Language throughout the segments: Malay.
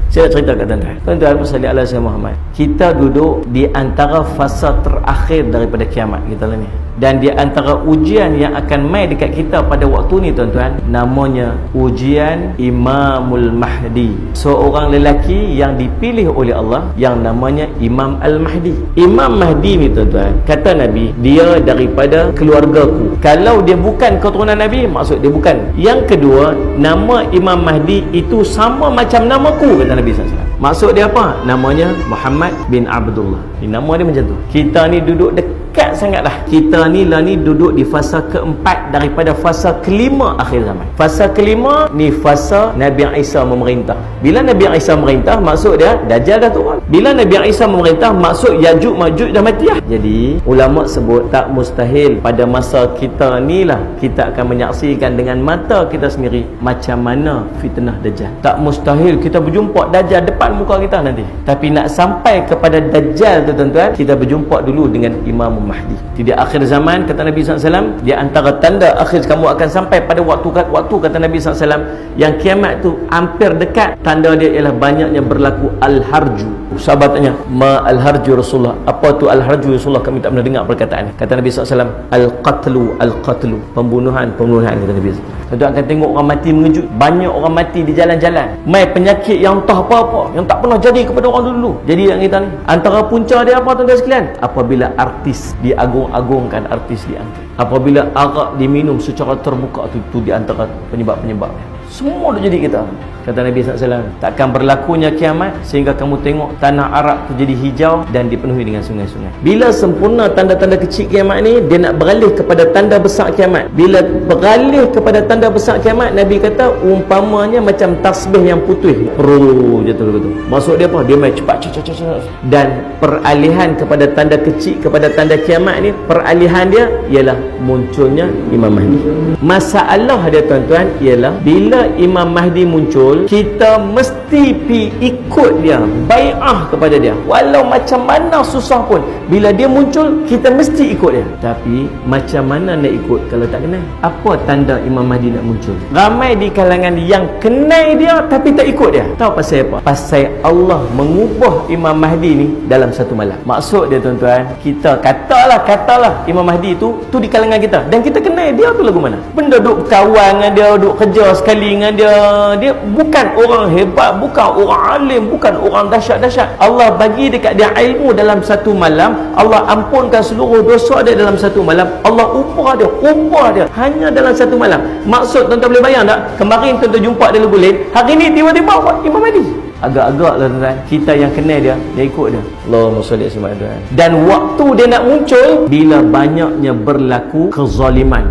Saya nak cerita kat tuan-tuan. Tuan-tuan sallallahu alaihi wasallam Muhammad. Kita duduk di antara fasa terakhir daripada kiamat kita lah ni. Dan di antara ujian yang akan mai dekat kita pada waktu ni tuan-tuan, namanya ujian Imamul Mahdi. Seorang lelaki yang dipilih oleh Allah yang namanya Imam Al-Mahdi. Imam Mahdi ni tuan-tuan, kata Nabi, dia daripada keluargaku. Kalau dia bukan keturunan Nabi, maksud dia bukan. Yang kedua, nama Imam Mahdi itu sama macam namaku, kata Nabi SAW. Maksud dia apa? Namanya Muhammad bin Abdullah. Nama dia macam tu. Kita ni duduk dekat sangat dah. Kita ni lah ni duduk di fasa keempat daripada fasa kelima akhir zaman. Fasa kelima ni fasa Nabi Isa memerintah. Bila Nabi Isa memerintah, maksud dia Dajjal dah turun. Bila Nabi Isa memerintah, maksud Yajuj Majuj dah mati lah. Jadi ulama sebut tak mustahil pada masa kita ni lah kita akan menyaksikan dengan mata kita sendiri macam mana fitnah Dajjal. Tak mustahil kita berjumpa Dajjal depan muka kita nanti. Tapi nak sampai kepada Dajjal tu tuan-tuan, kita berjumpa dulu dengan Imam Mahdi. Di akhir zaman, kata Nabi SAW, di antara tanda akhir kamu akan sampai pada waktu kata Nabi SAW, yang kiamat tu hampir dekat, tanda dia ialah banyaknya berlaku al-harju. Sahabat tanya, ma al-harju Rasulullah? Apa tu al-harju Rasulullah? Kami tak pernah dengar perkataan. Kata Nabi SAW, al-qatlu, pembunuhan, kata Nabi SAW. Tuan-tuan akan tengok orang mati mengejut. Banyak orang mati di jalan-jalan. Mai penyakit yang entah apa-apa, yang tak pernah jadi kepada orang dulu. Jadi yang kita ni, antara punca dia apa tuan-tuan sekalian? Apabila artis diagung-agungkan, artis diangkat. Apabila arak diminum secara terbuka, tu di antara penyebab-penyebabnya. Semua dah jadi kita. Kata Nabi SAW, takkan berlakunya kiamat sehingga kamu tengok tanah Arab tu jadi hijau dan dipenuhi dengan sungai-sungai. Bila sempurna tanda-tanda kecil kiamat ni, dia nak beralih kepada tanda besar kiamat. Bila beralih kepada tanda besar kiamat, Nabi kata umpamanya macam tasbih yang putih, jatuh betul. Maksud dia apa? Dia main cepat. Dan peralihan kepada tanda kecil kepada tanda kiamat ni, peralihan dia ialah munculnya Imam Mahdi. Masalah dia tuan-tuan ialah bila Imam Mahdi muncul, kita mesti pi ikut dia, bai'ah kepada dia. Walau macam mana susah pun, bila dia muncul, kita mesti ikut dia. Tapi macam mana nak ikut kalau tak kenal? Apa tanda Imam Mahdi nak muncul? Ramai di kalangan yang kenal dia tapi tak ikut dia. Tahu pasal apa? Pasal Allah mengubah Imam Mahdi ni dalam satu malam. Maksud dia tuan-tuan, kita katalah Imam Mahdi tu di kalangan kita, dan kita kenal dia tu lagu mana. Benda duk kawan dengan dia, duk kerja sekali dengan dia bukan orang hebat, bukan orang alim, bukan orang dahsyat-dahsyat. Allah bagi dekat dia ilmu dalam satu malam. Allah ampunkan seluruh dosa dia dalam satu malam. Allah ubah dia hanya dalam satu malam. Maksud tuan-tuan boleh bayang tak? Kemarin tuan-tuan jumpa dia lagu lain, hari ni tiba-tiba Imam Mahdi. Agak-agak lah tuan-tuan, kita yang kenal dia ikut dia. Allahumma salli alaihi wasallam. Dan waktu dia nak muncul, bila banyaknya berlaku kezaliman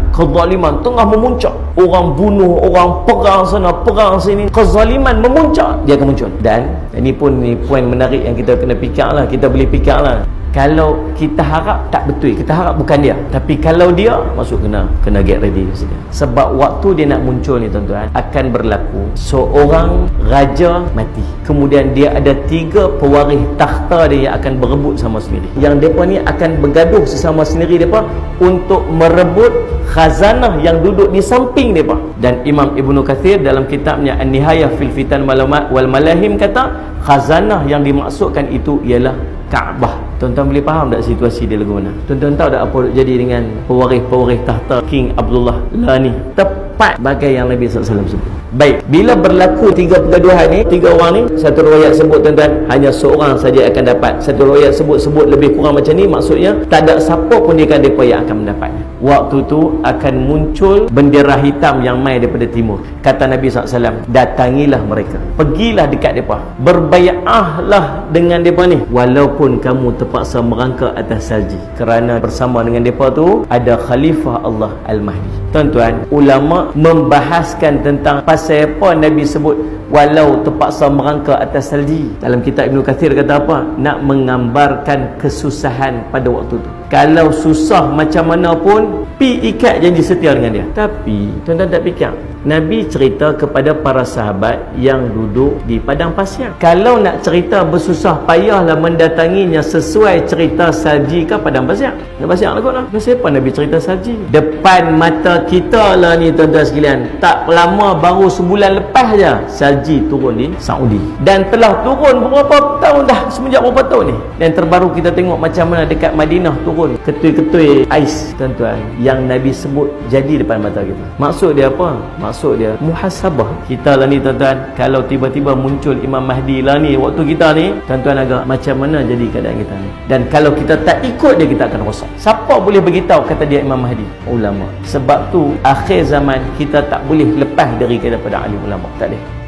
tengah memuncak. Orang bunuh, orang perang sana, perang sini, kezaliman memuncak, dia akan muncul. Dan ini pun poin menarik yang kita kena fikir lah. Kita boleh fikir lah. Kalau kita harap tak betul, kita harap bukan dia. Tapi kalau dia, masuk kena get ready saja. Sebab waktu dia nak muncul ni tuan-tuan, akan berlaku seorang raja mati. Kemudian dia ada 3 pewaris takhta dia yang akan berebut sama sendiri. Yang mereka ni akan bergaduh sesama sendiri mereka untuk merebut khazanah yang duduk di samping mereka. Dan Imam Ibnu Katsir dalam kitabnya An-Nihayah fil Fitan wal Malahim kata, khazanah yang dimaksudkan itu ialah Kaabah. Tuan-tuan boleh faham tak situasi dia lagu mana? Tuan-tuan tahu tak apa jadi dengan pewaris tahta King Abdullah Lani? Tepat bagai yang Nabi SAW sebut. Baik, bila berlaku 3 pergaduhan ni, 3 orang ni, satu riwayat sebut tuan-tuan, hanya seorang saja akan dapat. Satu riwayat sebut lebih kurang macam ni, maksudnya tak ada siapa pun di kalangan mereka yang akan mendapatnya. Waktu tu akan muncul bendera hitam yang mai daripada timur. Kata Nabi SAW, datangilah mereka, pergilah dekat mereka, berbai'ahlah dengan mereka ni, walaupun kamu terpaksa merangkak atas salji, kerana bersama dengan mereka tu ada Khalifah Allah Al-Mahdi. Tuan-tuan, ulama membahaskan tentang pasal apa Nabi sebut walau terpaksa merangkak atas salji. Dalam kitab Ibnu Katsir kata apa? Nak menggambarkan kesusahan pada waktu tu. kalau susah macam mana pun pi ikat janji setia dengan dia. Tapi tuan-tuan tak fikir, Nabi cerita kepada para sahabat yang duduk di padang pasir, kalau nak cerita bersusah payahlah mendatanginya sesuai cerita salji ke padang pasir. Padang pasir lah kot lah. Siapa Nabi cerita salji? Depan mata kita lah ni tuan-tuan sekalian. Tak lama, baru sebulan lepas je salji turun di Saudi, dan telah turun berapa tahun dah, semenjak berapa tahun ni. Dan terbaru kita tengok macam mana dekat Madinah turun ketui-ketui ais tuan-tuan, yang Nabi sebut jadi depan mata kita. Maksud dia apa? Maksud dia muhasabah kita lah ni tuan-tuan. Kalau tiba-tiba muncul Imam Mahdi lah ni waktu kita ni, tuan-tuan agak macam mana jadi keadaan kita ni. Dan kalau kita tak ikut dia, kita akan rosak. Siapa boleh beritahu kata dia Imam Mahdi? Ulama. Sebab tu akhir zaman kita tak boleh lepas daripada alim ulama. Tak boleh.